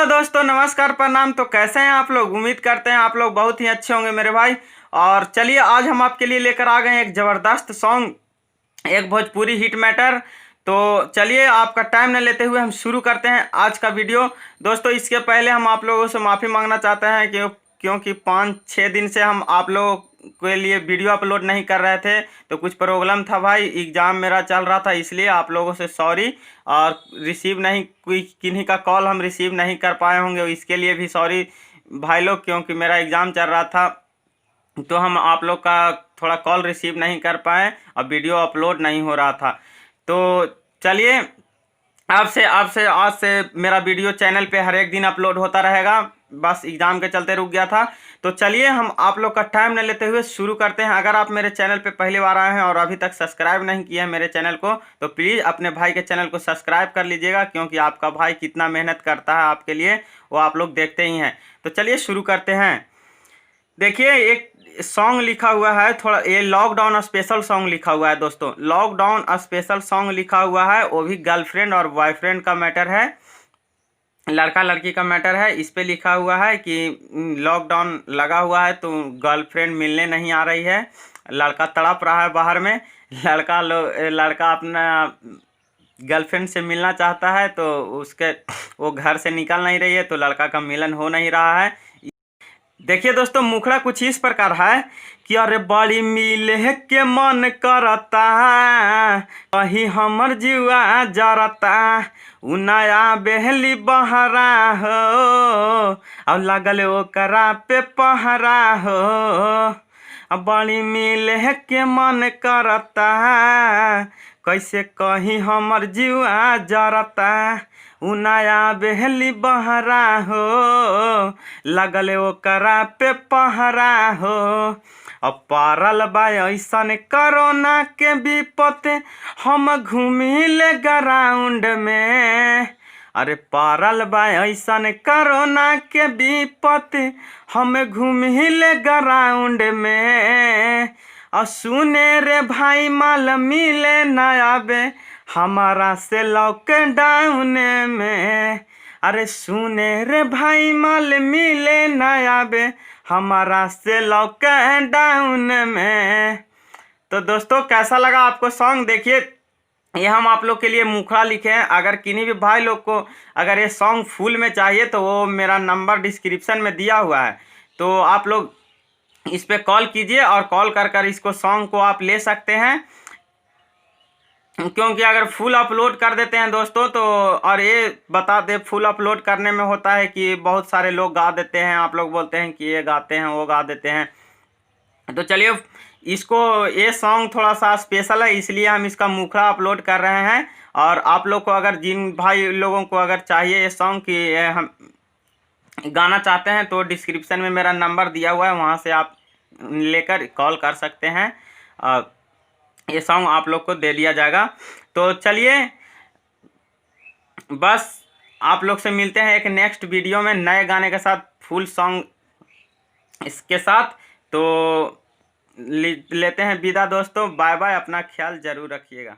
Hello दोस्तों, नमस्कार, प्रणाम। तो कैसे हैं आप लोग? उम्मीद करते हैं आप लोग बहुत ही अच्छे होंगे मेरे भाई। और चलिए आज हम आपके लिए लेकर आ गए हैं एक ज़बरदस्त सॉन्ग, एक भोजपुरी हिट मैटर। तो चलिए आपका टाइम न लेते हुए हम शुरू करते हैं आज का वीडियो। दोस्तों इसके पहले हम आप लोगों से माफ़ी मांगना चाहते हैं क्योंकि 5-6 दिन से हम आप लोगों के लिए वीडियो अपलोड नहीं कर रहे थे। तो कुछ प्रॉब्लम था भाई, एग्ज़ाम मेरा चल रहा था, इसलिए आप लोगों से सॉरी। और रिसीव नहीं, कोई किन्हीं का कॉल हम रिसीव नहीं कर पाए होंगे, इसके लिए भी सॉरी भाई लोग, क्योंकि मेरा एग्ज़ाम चल रहा था तो हम आप लोग का थोड़ा कॉल रिसीव नहीं कर पाए और वीडियो अपलोड नहीं हो रहा था। तो चलिए आपसे आपसे आज से मेरा वीडियो चैनल पे हर एक दिन अपलोड होता रहेगा, बस एग्ज़ाम के चलते रुक गया था। तो चलिए हम आप लोग का टाइम न लेते हुए शुरू करते हैं। अगर आप मेरे चैनल पे पहली बार आए हैं और अभी तक सब्सक्राइब नहीं किए हैं मेरे चैनल को, तो प्लीज़ अपने भाई के चैनल को सब्सक्राइब कर लीजिएगा, क्योंकि आपका भाई कितना मेहनत करता है आपके लिए वो आप लोग देखते ही हैं। तो चलिए शुरू करते हैं। देखिए एक सॉन्ग लिखा हुआ है, थोड़ा ये लॉकडाउन स्पेशल सॉन्ग लिखा हुआ है दोस्तों। लॉकडाउन स्पेशल सॉन्ग लिखा हुआ है, वो भी गर्लफ्रेंड और बॉयफ्रेंड का मैटर है, लड़का लड़की का मैटर है। इस पे लिखा हुआ है कि लॉकडाउन लगा हुआ है तो गर्लफ्रेंड मिलने नहीं आ रही है, लड़का तड़प रहा है बाहर में। लड़का अपना गर्लफ्रेंड से मिलना चाहता है तो उसके वो घर से निकल नहीं रही है, तो लड़का का मिलन हो नहीं रहा है। देखिए दोस्तों मुखड़ा कुछ इस प्रकार है कि अरे बड़ी मिले के मन करता, कहीं हमर जीवा जरता, उ नया बेहली बहरा हो, और लगल ओकरा पे पहरा हो। बड़ी मिले के मन करता, कैसे कहीं हमर जीवा जरता, उ नया बेहली बहरा हो, लगल ओकरा पे पहरा हो। अब पारल बा ऐसन कोरोना के विपत, हम घूमिले ग्राउंड में। अरे पारल बा ऐसन कोरोना के विपत, हम घूमिले ग्राउंड में। और सुने रे भाई माल मिले न आबे हमारा से लॉकडाउन में। अरे सुने रे भाई माल मिले न आबे हमारा से लॉकडाउन में। तो दोस्तों कैसा लगा आपको सॉन्ग? देखिए ये हम आप लोग के लिए मुखड़ा लिखे हैं। अगर किन्हीं भी भाई लोग को अगर ये सॉन्ग फुल में चाहिए तो वो मेरा नंबर डिस्क्रिप्शन में दिया हुआ है, तो आप लोग इस पे कॉल कीजिए और कॉल कर इसको सॉन्ग को आप ले सकते हैं। क्योंकि अगर फुल अपलोड कर देते हैं दोस्तों तो, और ये बता दे फुल अपलोड करने में होता है कि बहुत सारे लोग गा देते हैं, आप लोग बोलते हैं कि ये गाते हैं वो गा देते हैं। तो चलिए इसको, ये सॉन्ग थोड़ा सा स्पेशल है इसलिए हम इसका मुखड़ा अपलोड कर रहे हैं। और आप लोग को अगर जिन भाई लोगों को अगर चाहिए ये सॉन्ग कि हम गाना चाहते हैं तो डिस्क्रिप्शन में मेरा नंबर दिया हुआ है, वहाँ से आप लेकर कॉल कर सकते हैं। ये सॉन्ग आप लोग को दे दिया जाएगा। तो चलिए बस आप लोग से मिलते हैं एक नेक्स्ट वीडियो में नए गाने के साथ, फुल सॉन्ग इसके साथ। तो लेते हैं विदा दोस्तों, बाय बाय, अपना ख्याल ज़रूर रखिएगा।